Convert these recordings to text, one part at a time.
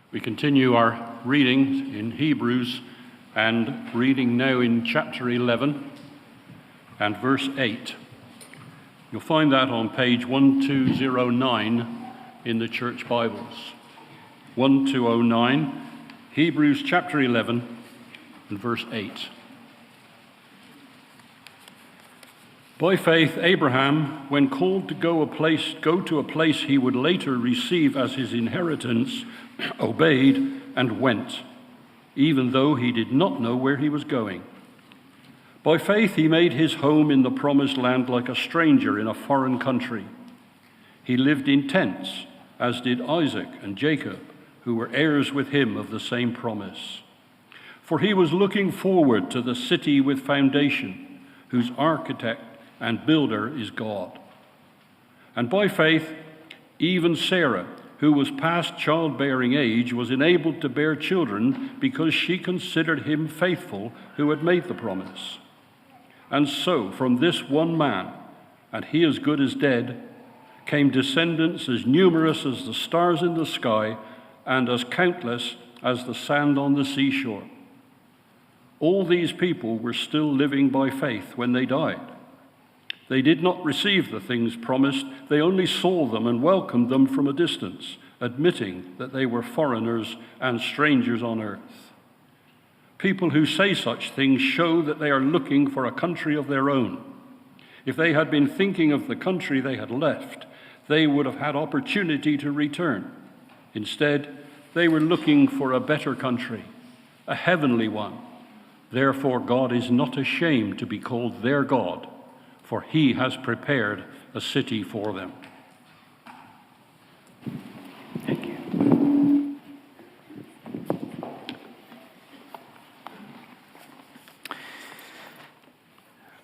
We continue our reading in Hebrews and reading now in chapter 11 and verse 8. You'll find that on page 1209 in the church Bibles. 1209, Hebrews chapter 11 and verse 8. By faith, Abraham, when called to go to a place he would later receive as his inheritance, obeyed and went, even though he did not know where he was going. By faith, he made his home in the promised land like a stranger in a foreign country. He lived in tents, as did Isaac and Jacob, who were heirs with him of the same promise. For he was looking forward to the city with foundation, whose architect and builder is God. And by faith, even Sarah, who was past childbearing age, was enabled to bear children because she considered him faithful who had made the promise. And so, from this one man, and he as good as dead, came descendants as numerous as the stars in the sky and as countless as the sand on the seashore. All these people were still living by faith when they died. They did not receive the things promised, they only saw them and welcomed them from a distance, admitting that they were foreigners and strangers on earth. People who say such things show that they are looking for a country of their own. If they had been thinking of the country they had left, they would have had opportunity to return. Instead, they were looking for a better country, a heavenly one. Therefore, God is not ashamed to be called their God, for he has prepared a city for them. Thank you.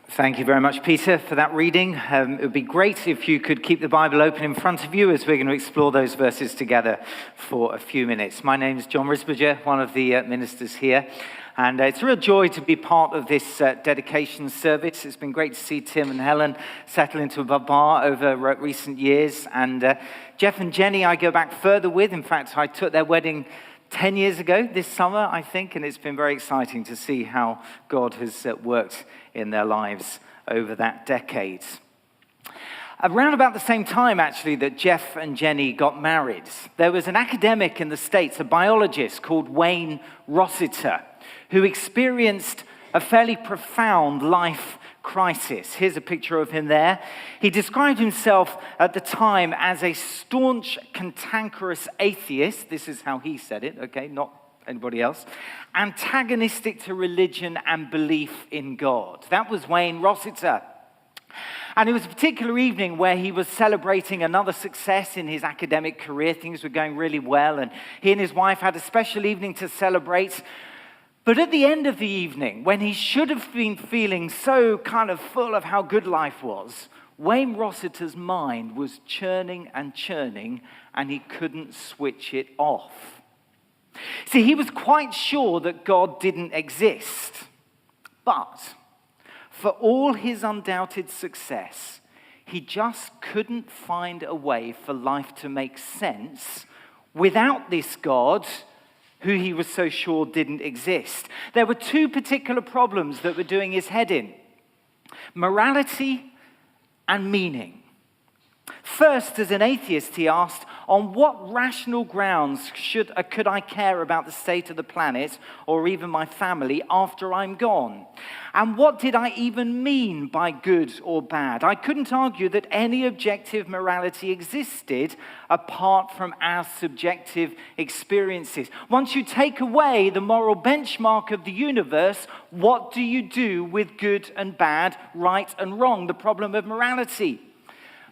Thank you very much, Peter, for that reading. It would be great if you could keep the Bible open in front of you as we're going to explore those verses together for a few minutes. My name is John Risberger, one of the ministers here. And it's a real joy to be part of this dedication service. It's been great to see Tim and Helen settle into a bar over recent years. And Jeff and Jenny, I go back further with. In fact, I took their wedding 10 years ago this summer, I think, and it's been very exciting to see how God has worked in their lives over that decade. Around about the same time, actually, that Jeff and Jenny got married, there was an academic in the States, a biologist called Wayne Rossiter, who experienced a fairly profound life crisis. Here's a picture of him there. He described himself at the time as a staunch, cantankerous atheist. This is how he said it, okay, not anybody else. Antagonistic to religion and belief in God. That was Wayne Rossiter. And it was a particular evening where he was celebrating another success in his academic career. Things were going really well, and he and his wife had a special evening to celebrate. But at the end of the evening, when he should have been feeling so kind of full of how good life was, Wayne Rossiter's mind was churning, and he couldn't switch it off. See, he was quite sure that God didn't exist. But for all his undoubted success, he just couldn't find a way for life to make sense without this God who he was so sure didn't exist. There were two particular problems that were doing his head in: morality and meaning. First, as an atheist, he asked, on what rational grounds could I care about the state of the planet or even my family after I'm gone? And what did I even mean by good or bad? I couldn't argue that any objective morality existed apart from our subjective experiences. Once you take away the moral benchmark of the universe, what do you do with good and bad, right and wrong? The problem of morality.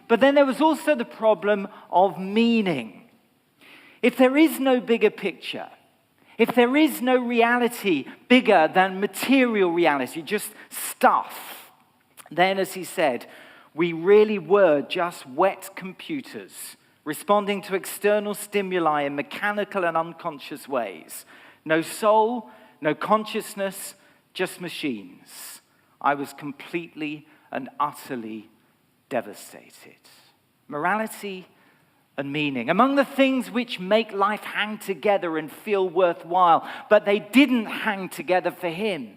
But then there was also the problem of meaning. If there is no bigger picture, if there is no reality bigger than material reality, just stuff, then, as he said, we really were just wet computers responding to external stimuli in mechanical and unconscious ways. No soul, no consciousness, just machines. I was completely and utterly devastated. Morality and meaning, among the things which make life hang together and feel worthwhile, but they didn't hang together for him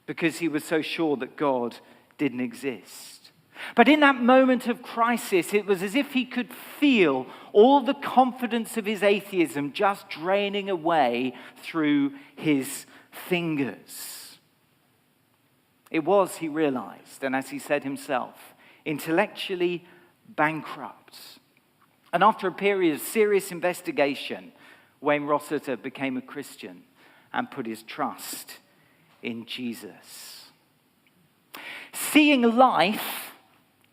because he was so sure that God didn't exist. But in that moment of crisis, it was as if he could feel all the confidence of his atheism just draining away through his fingers. It was, he realized, and as he said himself, intellectually bankrupt. And after a period of serious investigation, Wayne Rossiter became a Christian and put his trust in Jesus. Seeing life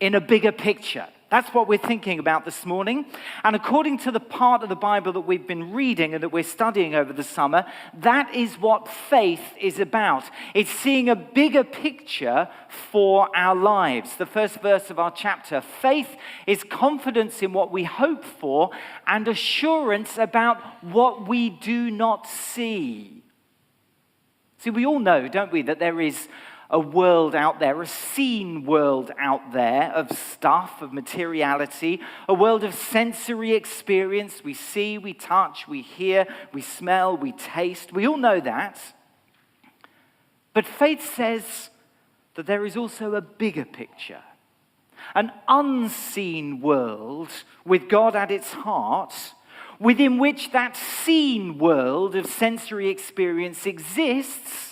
in a bigger picture. That's what we're thinking about this morning. And according to the part of the Bible that we've been reading and that we're studying over the summer, that is what faith is about. It's seeing a bigger picture for our lives. The first verse of our chapter, faith is confidence in what we hope for and assurance about what we do not see. See, we all know, don't we, that there is a world out there, a seen world out there of stuff, of materiality, a world of sensory experience. We see, we touch, we hear, we smell, we taste. We all know that. But faith says that there is also a bigger picture, an unseen world with God at its heart, within which that seen world of sensory experience exists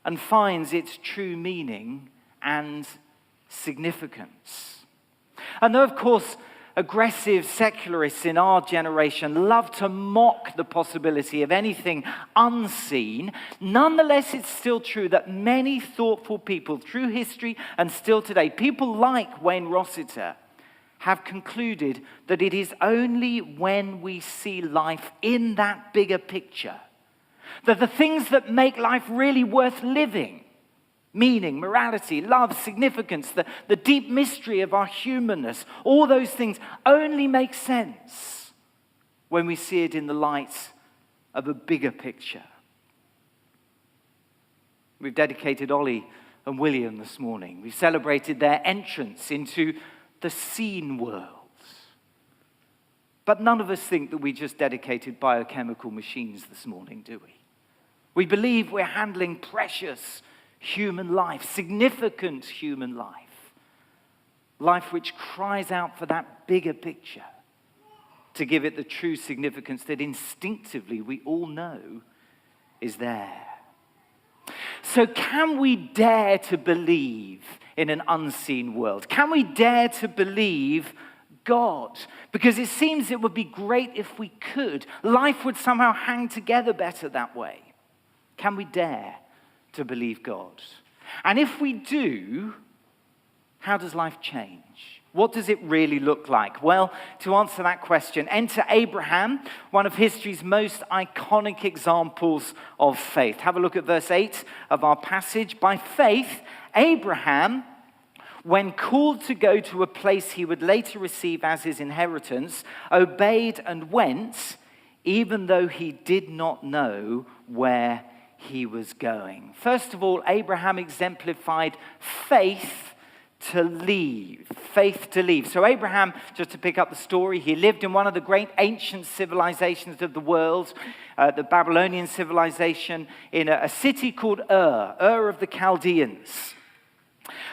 and finds its true meaning and significance. And though, of course, aggressive secularists in our generation love to mock the possibility of anything unseen, nonetheless, it's still true that many thoughtful people through history and still today, people like Wayne Rossiter, have concluded that it is only when we see life in that bigger picture that the things that make life really worth living, meaning, morality, love, significance, the deep mystery of our humanness, all those things only make sense when we see it in the light of a bigger picture. We've dedicated Ollie and William this morning. We've celebrated their entrance into the seen world. But none of us think that we just dedicated biochemical machines this morning, do we? We believe we're handling precious human life, significant human life, life which cries out for that bigger picture, to give it the true significance that instinctively we all know is there. So can we dare to believe in an unseen world? Can we dare to believe God? Because it seems it would be great if we could. Life would somehow hang together better that way. Can we dare to believe God? And if we do, how does life change? What does it really look like? Well, to answer that question, enter Abraham, one of history's most iconic examples of faith. Have a look at verse 8 of our passage. By faith, Abraham, when called to go to a place he would later receive as his inheritance, obeyed and went, even though he did not know where he was going. First of all, Abraham exemplified faith to leave. Faith to leave. So Abraham, just to pick up the story, he lived in one of the great ancient civilizations of the world, the Babylonian civilization, in a city called Ur of the Chaldeans.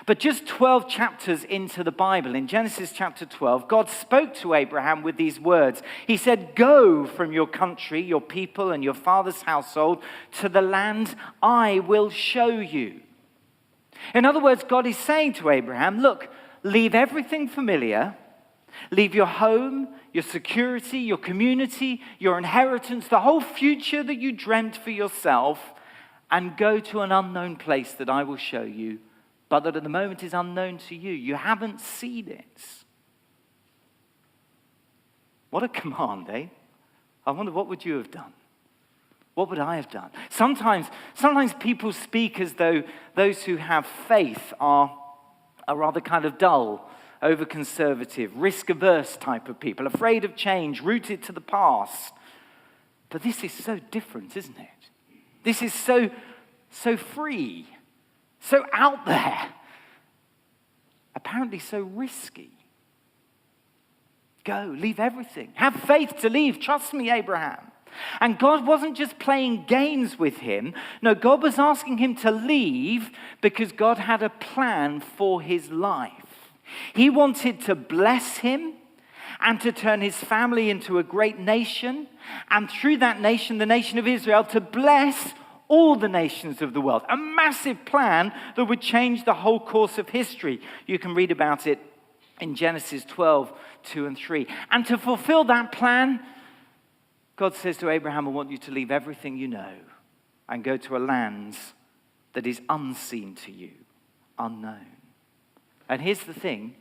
But just 12 chapters into the Bible, in Genesis chapter 12, God spoke to Abraham with these words. He said, "Go from your country, your people, and your father's household to the land I will show you." In other words, God is saying to Abraham, look, leave everything familiar, leave your home, your security, your community, your inheritance, the whole future that you dreamt for yourself, and go to an unknown place that I will show you, but that at the moment is unknown to you. You haven't seen it. What a command, eh? I wonder, what would you have done? What would I have done? Sometimes people speak as though those who have faith are rather kind of dull, over-conservative, risk-averse type of people, afraid of change, rooted to the past. But this is so different, isn't it? This is so free, so out there. apparently so risky. Go, leave everything. Have faith to leave. Trust me, Abraham. And God wasn't just playing games with him. No, God was asking him to leave because God had a plan for his life. He wanted to bless him and to turn his family into a great nation. And through that nation, the nation of Israel, to bless all the nations of the world. A massive plan that would change the whole course of history. You can read about it in Genesis 12, 2 and 3. And to fulfill that plan, God says to Abraham, I want you to leave everything you know and go to a land that is unseen to you, unknown. And here's the thing,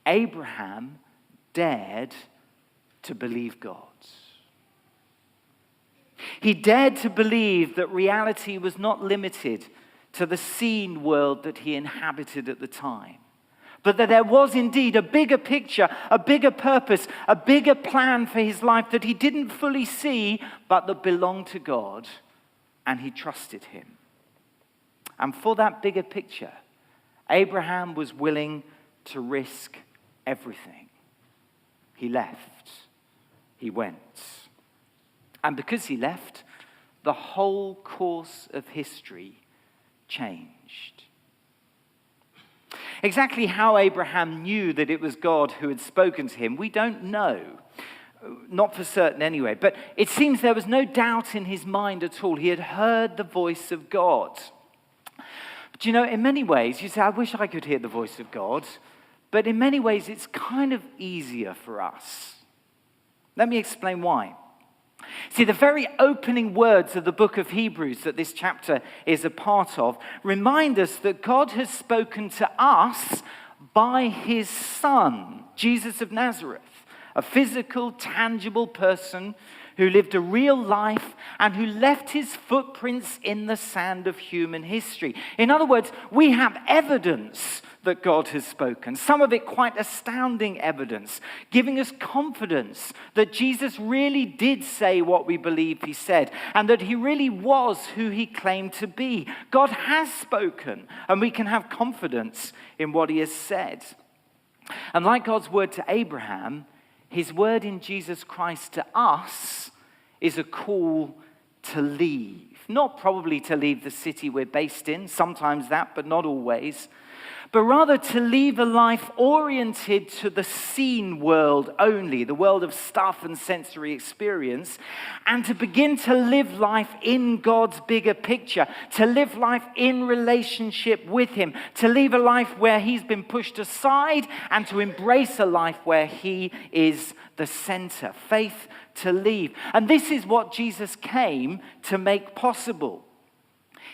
Abraham dared to believe God. He dared to believe that reality was not limited to the seen world that he inhabited at the time, but that there was indeed a bigger picture, a bigger purpose, a bigger plan for his life that he didn't fully see, but that belonged to God, and he trusted him. And for that bigger picture, Abraham was willing to risk everything. He left. He went. And because he left, the whole course of history changed. Exactly how Abraham knew that it was God who had spoken to him, we don't know. Not for certain anyway. But it seems there was no doubt in his mind at all. He had heard the voice of God. But you know, in many ways, you say, I wish I could hear the voice of God. But in many ways, it's kind of easier for us. Let me explain why. See, the very opening words of the book of Hebrews that this chapter is a part of remind us that God has spoken to us by his Son, Jesus of Nazareth, a physical, tangible person who lived a real life and who left his footprints in the sand of human history. In other words, we have evidence that God has spoken, some of it quite astounding evidence, giving us confidence that Jesus really did say what we believe he said, and that he really was who he claimed to be. God has spoken, and we can have confidence in what he has said. And like God's word to Abraham, his word in Jesus Christ to us is a call to leave. Not probably to leave the city we're based in, sometimes that, but not always. But rather to leave a life oriented to the seen world only, the world of stuff and sensory experience, and to begin to live life in God's bigger picture, to live life in relationship with him, to live a life where he's been pushed aside and to embrace a life where he is the center. Faith to leave. And this is what Jesus came to make possible.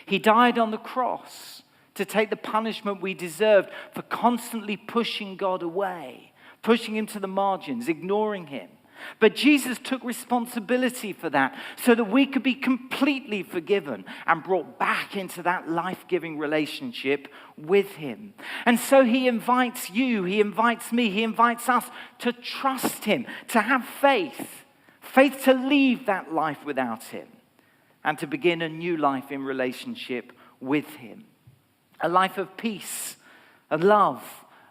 He died on the cross to take the punishment we deserved for constantly pushing God away, pushing him to the margins, ignoring him. But Jesus took responsibility for that so that we could be completely forgiven and brought back into that life-giving relationship with him. And so he invites you, he invites me, he invites us to trust him, to have faith to leave that life without him and to begin a new life in relationship with him. A life of peace and love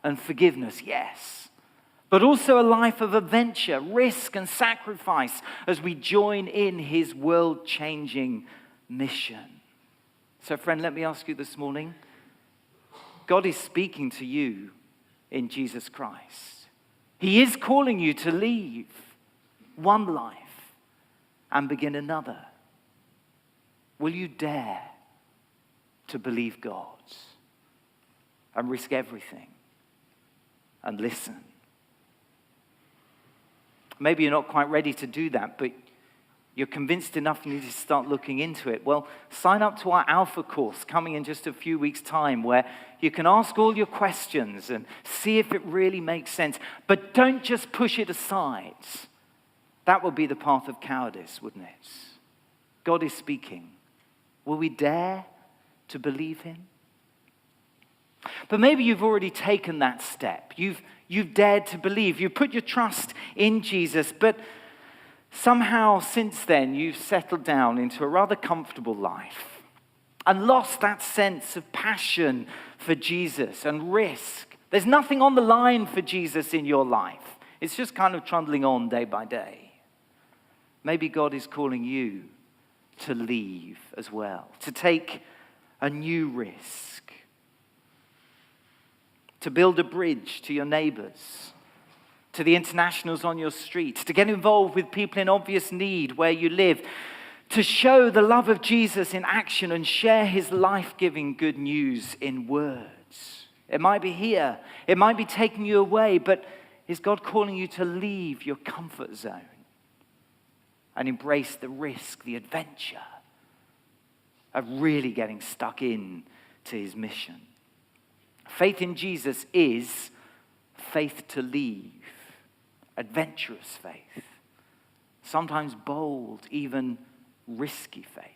and forgiveness, yes. But also a life of adventure, risk and sacrifice as we join in his world-changing mission. So friend, let me ask you this morning, God is speaking to you in Jesus Christ. He is calling you to leave one life and begin another. Will you dare to believe God and risk everything and listen? Maybe you're not quite ready to do that, but you're convinced enough you need to start looking into it. Well, sign up to our Alpha course coming in just a few weeks' time where you can ask all your questions and see if it really makes sense. But don't just push it aside. That would be the path of cowardice, wouldn't it? God is speaking. Will we dare to believe him? But maybe you've already taken that step. You've dared to believe. You've put your trust in Jesus, but somehow since then you've settled down into a rather comfortable life and lost that sense of passion for Jesus and risk There's nothing on the line for Jesus in your life. It's just kind of trundling on day by day. Maybe God is calling you to leave as well, to take a new risk, to build a bridge to your neighbors, to the internationals on your street, to get involved with people in obvious need where you live, to show the love of Jesus in action and share his life-giving good news in words. It might be here, it might be taking you away, but is God calling you to leave your comfort zone and embrace the risk, the adventure of really getting stuck in to his mission? Faith in Jesus is faith to leave, adventurous faith, sometimes bold, even risky faith.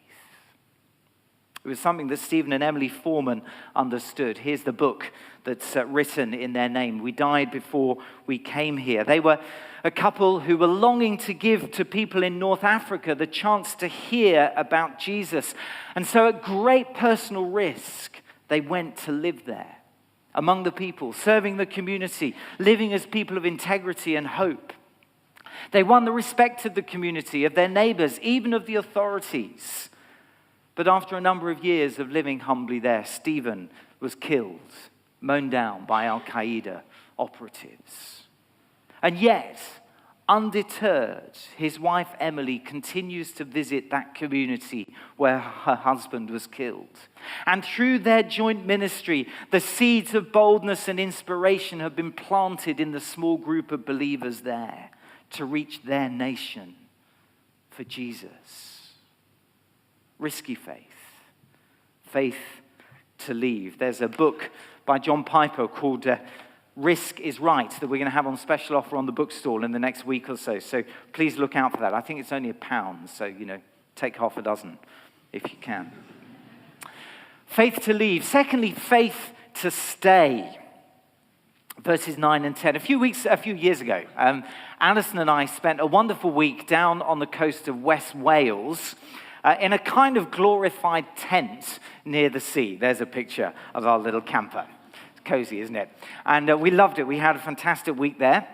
It was something that Stephen and Emily Foreman understood. Here's the book that's written in their name. We died before we came here. They were a couple who were longing to give to people in North Africa the chance to hear about Jesus. And so at great personal risk, they went to live there among the people, serving the community, living as people of integrity and hope. They won the respect of the community, of their neighbors, even of the authorities. But after a number of years of living humbly there, Stephen was killed, mown down by Al-Qaeda operatives. And yet, undeterred, his wife Emily continues to visit that community where her husband was killed. And through their joint ministry, the seeds of boldness and inspiration have been planted in the small group of believers there to reach their nation for Jesus. Risky faith. Faith to leave. There's a book by John Piper called Risk is Right that we're going to have on special offer on the bookstall in the next week or so. So please look out for that. I think it's only £1, so, take half a dozen if you can. Faith to leave. Secondly, faith to stay. Verses 9 and 10. A few years ago, Alison and I spent a wonderful week down on the coast of West Wales in a kind of glorified tent near the sea. There's a picture of our little camper. It's cozy, isn't it? And we loved it. We had a fantastic week there.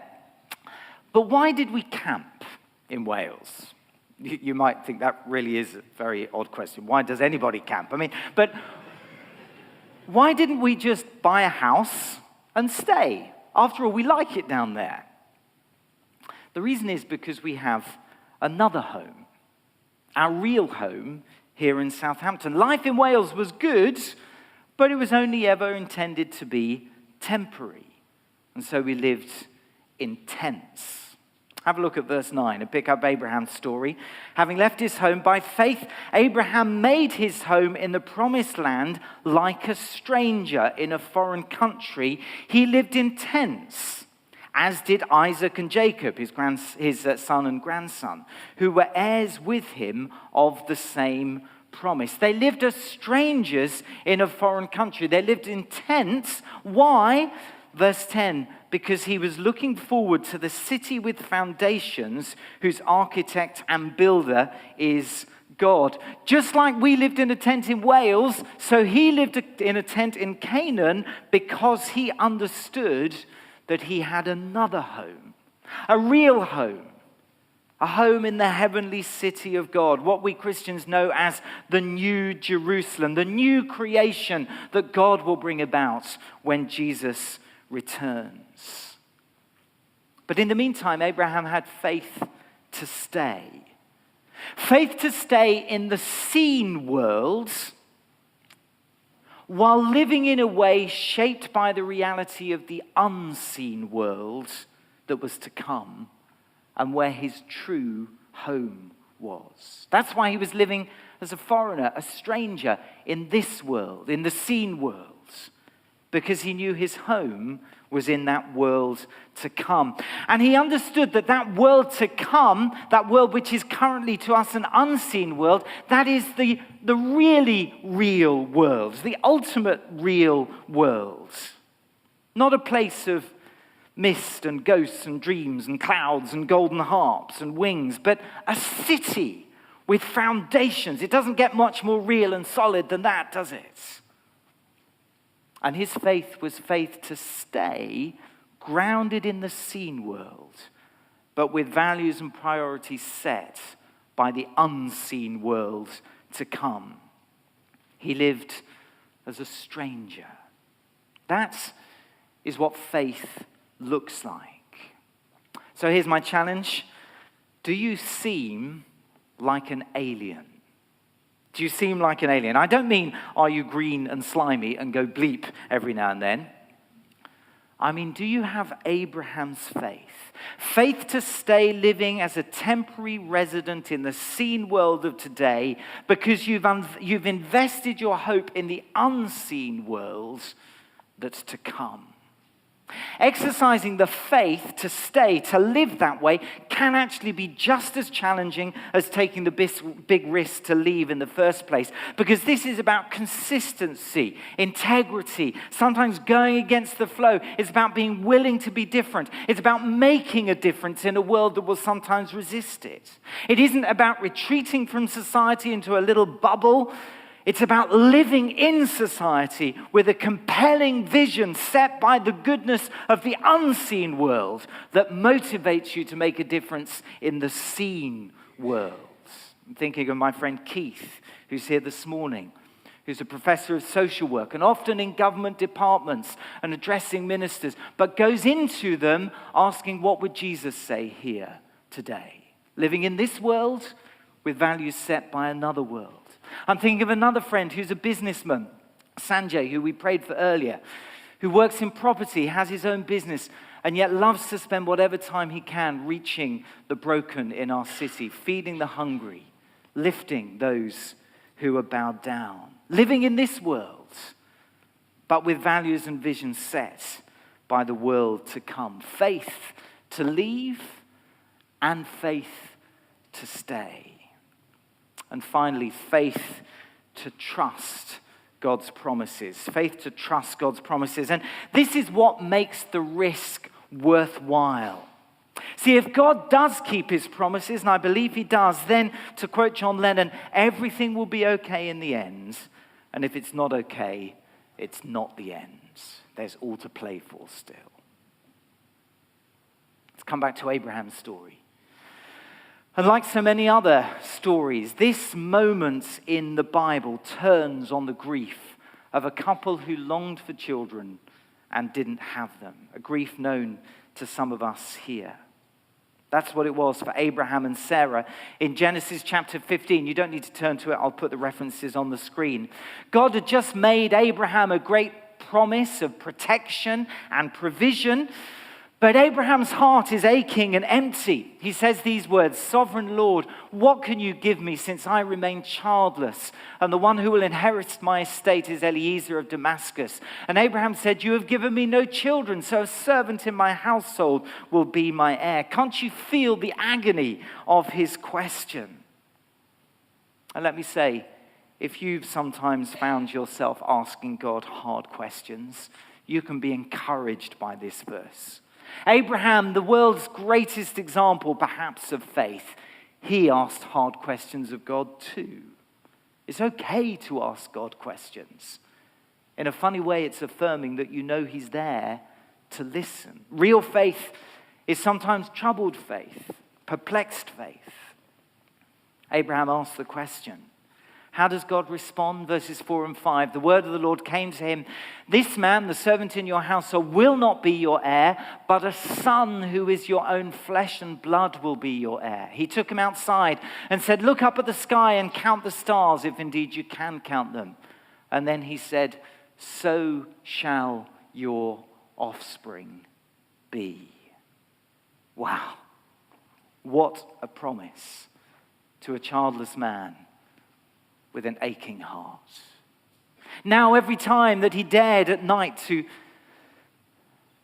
But why did we camp in Wales? You might think that really is a very odd question. Why does anybody camp? But why didn't we just buy a house and stay? After all, we like it down there. The reason is because we have another home, our real home here in Southampton. Life in Wales was good, but it was only ever intended to be temporary. And so we lived in tents. Have a look at verse 9 and pick up Abraham's story. Having left his home by faith, Abraham made his home in the promised land like a stranger in a foreign country. He lived in tents, as did Isaac and Jacob, his son and grandson, who were heirs with him of the same promise. They lived as strangers in a foreign country. They lived in tents. Why? Verse 10, because he was looking forward to the city with foundations, whose architect and builder is God. Just like we lived in a tent in Wales, so he lived in a tent in Canaan because he understood that he had another home, a real home, a home in the heavenly city of God, what we Christians know as the New Jerusalem, the new creation that God will bring about when Jesus returns. But in the meantime, Abraham had faith to stay. Faith to stay in the seen world while living in a way shaped by the reality of the unseen world that was to come and where his true home was. That's why he was living as a foreigner, a stranger in this world, in the seen world, because he knew his home was in that world to come. And he understood that that world to come, that world which is currently to us an unseen world, that is the really real world, the ultimate real world. Not a place of mist and ghosts and dreams and clouds and golden harps and wings, but a city with foundations. It doesn't get much more real and solid than that, does it? And his faith was faith to stay grounded in the seen world, but with values and priorities set by the unseen world to come. He lived as a stranger. That is what faith looks like. So here's my challenge. Do you seem like an alien? Do you seem like an alien? I don't mean, are you green and slimy and go bleep every now and then? I mean, do you have Abraham's faith? Faith to stay living as a temporary resident in the seen world of today because you've invested your hope in the unseen world that's to come. Exercising the faith to stay, to live that way, can actually be just as challenging as taking the big risk to leave in the first place. Because this is about consistency, integrity, sometimes going against the flow. It's about being willing to be different. It's about making a difference in a world that will sometimes resist it. It isn't about retreating from society into a little bubble. It's about living in society with a compelling vision set by the goodness of the unseen world that motivates you to make a difference in the seen world. I'm thinking of my friend Keith, who's here this morning, who's a professor of social work and often in government departments and addressing ministers, but goes into them asking, what would Jesus say here today? Living in this world with values set by another world. I'm thinking of another friend who's a businessman, Sanjay, who we prayed for earlier, who works in property, has his own business, and yet loves to spend whatever time he can reaching the broken in our city, feeding the hungry, lifting those who are bowed down. Living in this world, but with values and visions set by the world to come. Faith to leave and faith to stay. And finally, faith to trust God's promises. Faith to trust God's promises. And this is what makes the risk worthwhile. See, if God does keep his promises, and I believe he does, then, to quote John Lennon, everything will be okay in the end. And if it's not okay, it's not the end. There's all to play for still. Let's come back to Abraham's story. And like so many other stories, this moment in the Bible turns on the grief of a couple who longed for children and didn't have them, a grief known to some of us here. That's what it was for Abraham and Sarah in Genesis chapter 15. You don't need to turn to it. I'll put the references on the screen. God had just made Abraham a great promise of protection and provision. But Abraham's heart is aching and empty. He says these words, "Sovereign Lord, what can you give me since I remain childless? And the one who will inherit my estate is Eliezer of Damascus." And Abraham said, "You have given me no children, so a servant in my household will be my heir." Can't you feel the agony of his question? And let me say, if you've sometimes found yourself asking God hard questions, you can be encouraged by this verse. Abraham, the world's greatest example, perhaps, of faith, he asked hard questions of God too. It's okay to ask God questions. In a funny way, it's affirming that you know he's there to listen. Real faith is sometimes troubled faith, perplexed faith. Abraham asked the question. How does God respond? Verses 4 and 5. The word of the Lord came to him. "This man, the servant in your household, will not be your heir, but a son who is your own flesh and blood will be your heir." He took him outside and said, "Look up at the sky and count the stars, if indeed you can count them." And then he said, "So shall your offspring be." Wow. What a promise to a childless man with an aching heart. Now, every time that he dared at night to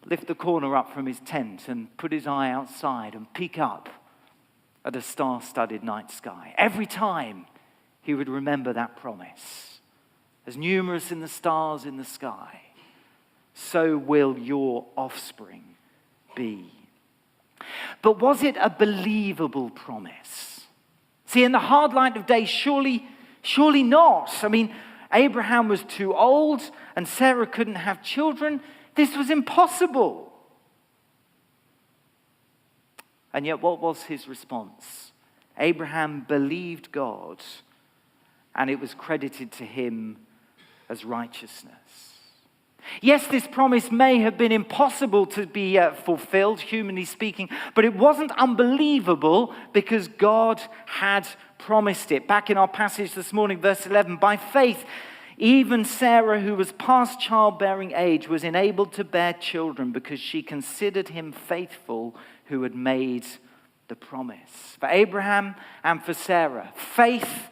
lift the corner up from his tent and put his eye outside and peek up at a star-studded night sky, every time he would remember that promise. As numerous in the stars in the sky, so will your offspring be. But was it a believable promise? See, in the hard light of day, surely not. I mean, Abraham was too old and Sarah couldn't have children. This was impossible. And yet, what was his response? Abraham believed God, and it was credited to him as righteousness. Yes, this promise may have been impossible to be fulfilled, humanly speaking, but it wasn't unbelievable because God had promised it. Back in our passage this morning, verse 11, by faith, even Sarah, who was past childbearing age, was enabled to bear children because she considered him faithful who had made the promise. For Abraham and for Sarah, faith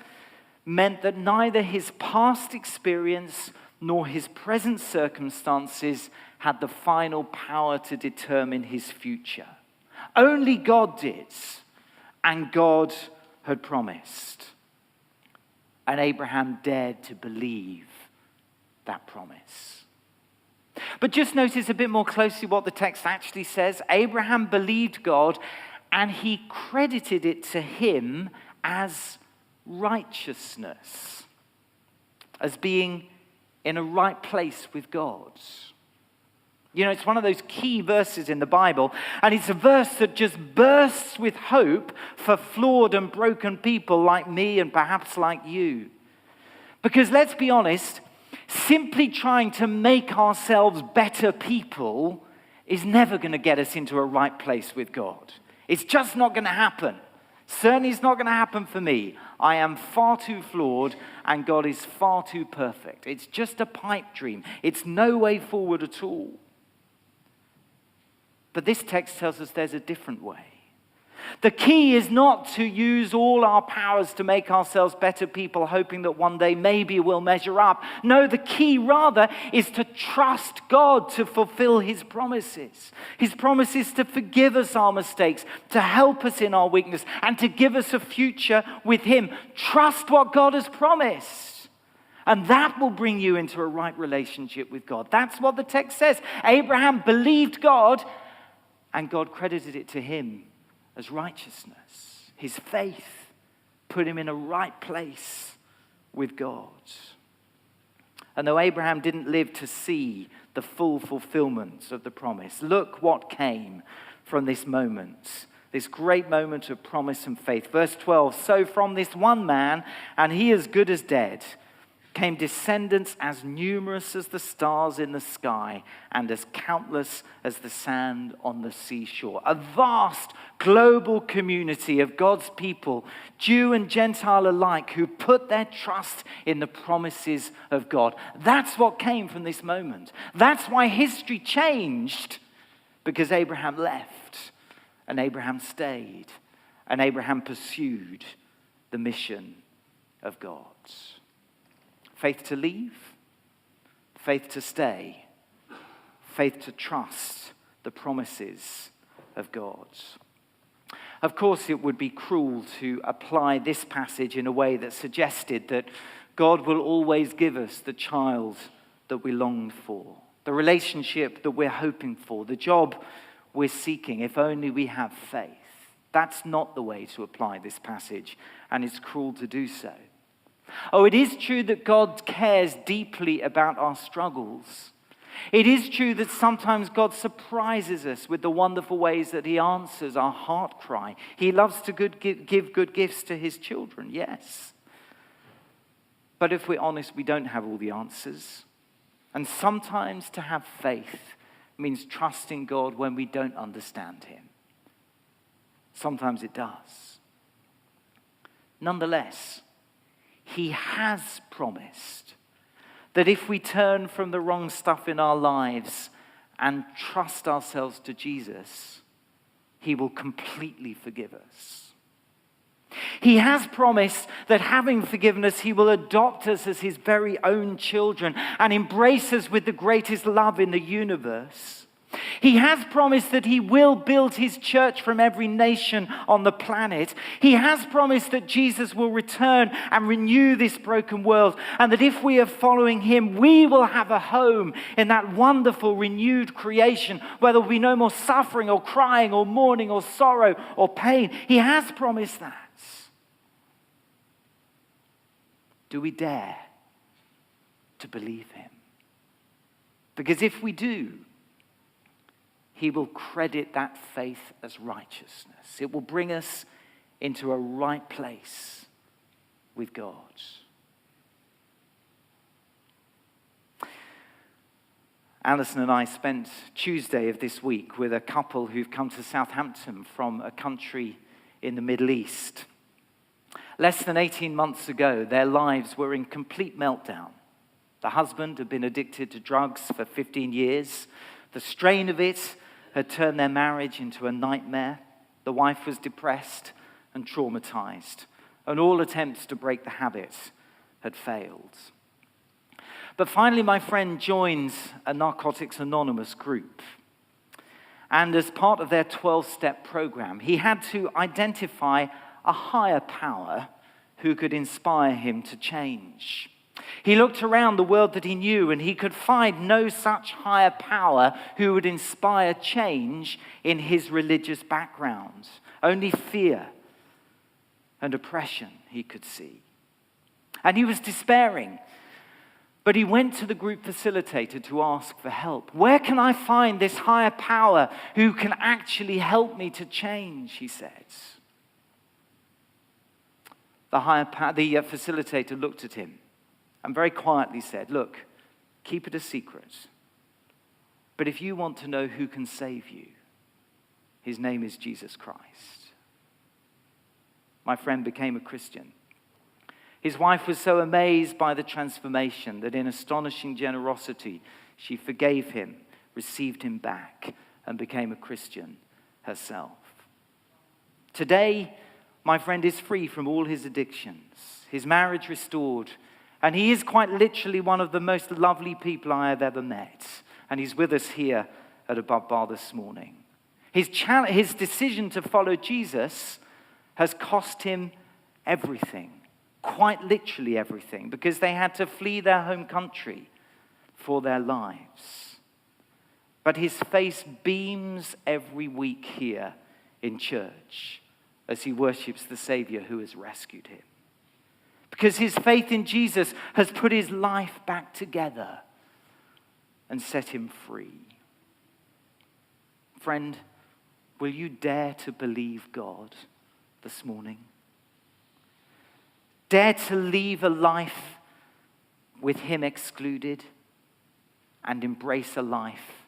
meant that neither his past experience nor his present circumstances had the final power to determine his future. Only God did, and God had promised. And Abraham dared to believe that promise. But just notice a bit more closely what the text actually says. Abraham believed God, and he credited it to him as righteousness, as being in a right place with God. You know, it's one of those key verses in the Bible, and it's a verse that just bursts with hope for flawed and broken people like me and perhaps like you. Because let's be honest, simply trying to make ourselves better people is never going to get us into a right place with God. It's just not going to happen. Certainly it's not going to happen for me. I am far too flawed and God is far too perfect. It's just a pipe dream. It's no way forward at all. But this text tells us there's a different way. The key is not to use all our powers to make ourselves better people, hoping that one day maybe we'll measure up. No, the key rather is to trust God to fulfill his promises. His promises to forgive us our mistakes, to help us in our weakness, and to give us a future with him. Trust what God has promised. And that will bring you into a right relationship with God. That's what the text says. Abraham believed God, and God credited it to him as righteousness. His faith put him in a right place with God. And though Abraham didn't live to see the full fulfillment of the promise, look what came from this moment, this great moment of promise and faith. Verse 12, so from this one man, and he as good as dead, came descendants as numerous as the stars in the sky and as countless as the sand on the seashore. A vast global community of God's people, Jew and Gentile alike, who put their trust in the promises of God. That's what came from this moment. That's why history changed, because Abraham left and Abraham stayed and Abraham pursued the mission of God. Faith to leave, faith to stay, faith to trust the promises of God. Of course, it would be cruel to apply this passage in a way that suggested that God will always give us the child that we longed for, the relationship that we're hoping for, the job we're seeking, if only we have faith. That's not the way to apply this passage, and it's cruel to do so. Oh, it is true that God cares deeply about our struggles. It is true that sometimes God surprises us with the wonderful ways that he answers our heart cry. He loves to give good gifts to his children, yes. But if we're honest, we don't have all the answers. And sometimes to have faith means trusting God when we don't understand him. Sometimes it does. Nonetheless, he has promised that if we turn from the wrong stuff in our lives and trust ourselves to Jesus, he will completely forgive us. He has promised that having forgiven us, he will adopt us as his very own children and embrace us with the greatest love in the universe. He has promised that he will build his church from every nation on the planet. He has promised that Jesus will return and renew this broken world, and that if we are following him, we will have a home in that wonderful renewed creation where there will be no more suffering or crying or mourning or sorrow or pain. He has promised that. Do we dare to believe him. Because if we do, he will credit that faith as righteousness. It will bring us into a right place with God. Alison and I spent Tuesday of this week with a couple who've come to Southampton from a country in the Middle East. Less than 18 months ago, their lives were in complete meltdown. The husband had been addicted to drugs for 15 years. The strain of it had turned their marriage into a nightmare. The wife was depressed and traumatized, and all attempts to break the habit had failed. But finally, my friend joins a Narcotics Anonymous group. And as part of their 12-step program, he had to identify a higher power who could inspire him to change. He looked around the world that he knew, and he could find no such higher power who would inspire change in his religious background. Only fear and oppression he could see. And he was despairing. But he went to the group facilitator to ask for help. Where can I find this higher power who can actually help me to change, he says. The facilitator looked at him and very quietly said, look, keep it a secret. But if you want to know who can save you, his name is Jesus Christ. My friend became a Christian. His wife was so amazed by the transformation that in astonishing generosity, she forgave him, received him back, and became a Christian herself. Today, my friend is free from all his addictions, his marriage restored, and he is quite literally one of the most lovely people I have ever met. And he's with us here at Above Bar this morning. His decision to follow Jesus has cost him everything. Quite literally everything, because they had to flee their home country for their lives. But his face beams every week here in church as he worships the Savior who has rescued him. Because his faith in Jesus has put his life back together and set him free. Friend, will you dare to believe God this morning? Dare to leave a life with him excluded and embrace a life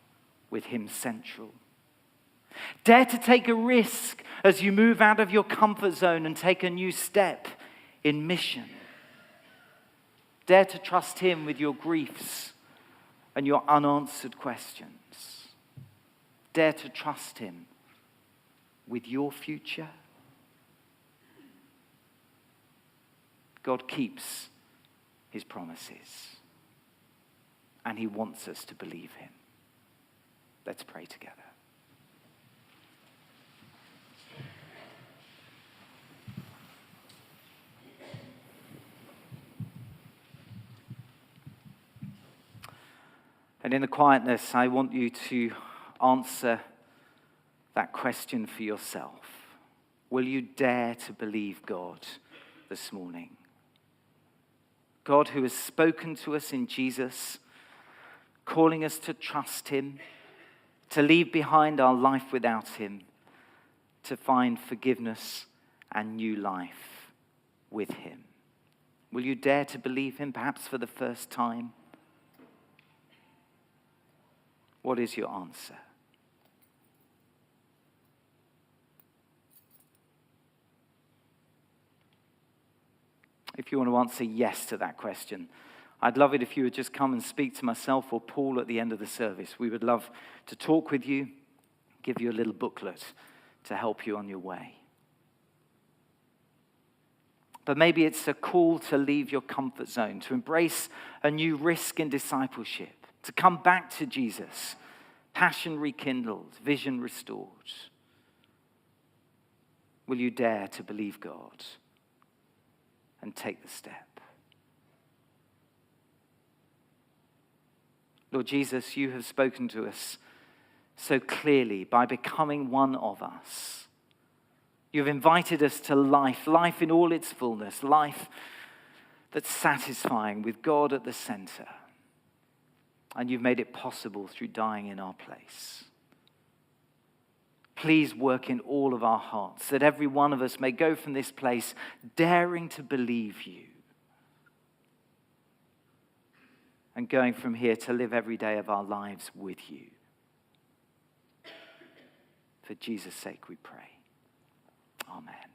with him central. Dare to take a risk as you move out of your comfort zone and take a new step in mission. Dare to trust him with your griefs and your unanswered questions. Dare to trust him with your future. God keeps his promises, and he wants us to believe him. Let's pray together. And in the quietness, I want you to answer that question for yourself. Will you dare to believe God this morning? God who has spoken to us in Jesus, calling us to trust him, to leave behind our life without him, to find forgiveness and new life with him. Will you dare to believe him, perhaps for the first time? What is your answer? If you want to answer yes to that question, I'd love it if you would just come and speak to myself or Paul at the end of the service. We would love to talk with you, give you a little booklet to help you on your way. But maybe it's a call to leave your comfort zone, to embrace a new risk in discipleship, to come back to Jesus, passion rekindled, vision restored. Will you dare to believe God and take the step? Lord Jesus, you have spoken to us so clearly by becoming one of us. You've invited us to life, life in all its fullness, life that's satisfying with God at the center. And you've made it possible through dying in our place. Please work in all of our hearts, that every one of us may go from this place daring to believe you, and going from here to live every day of our lives with you. For Jesus' sake we pray. Amen.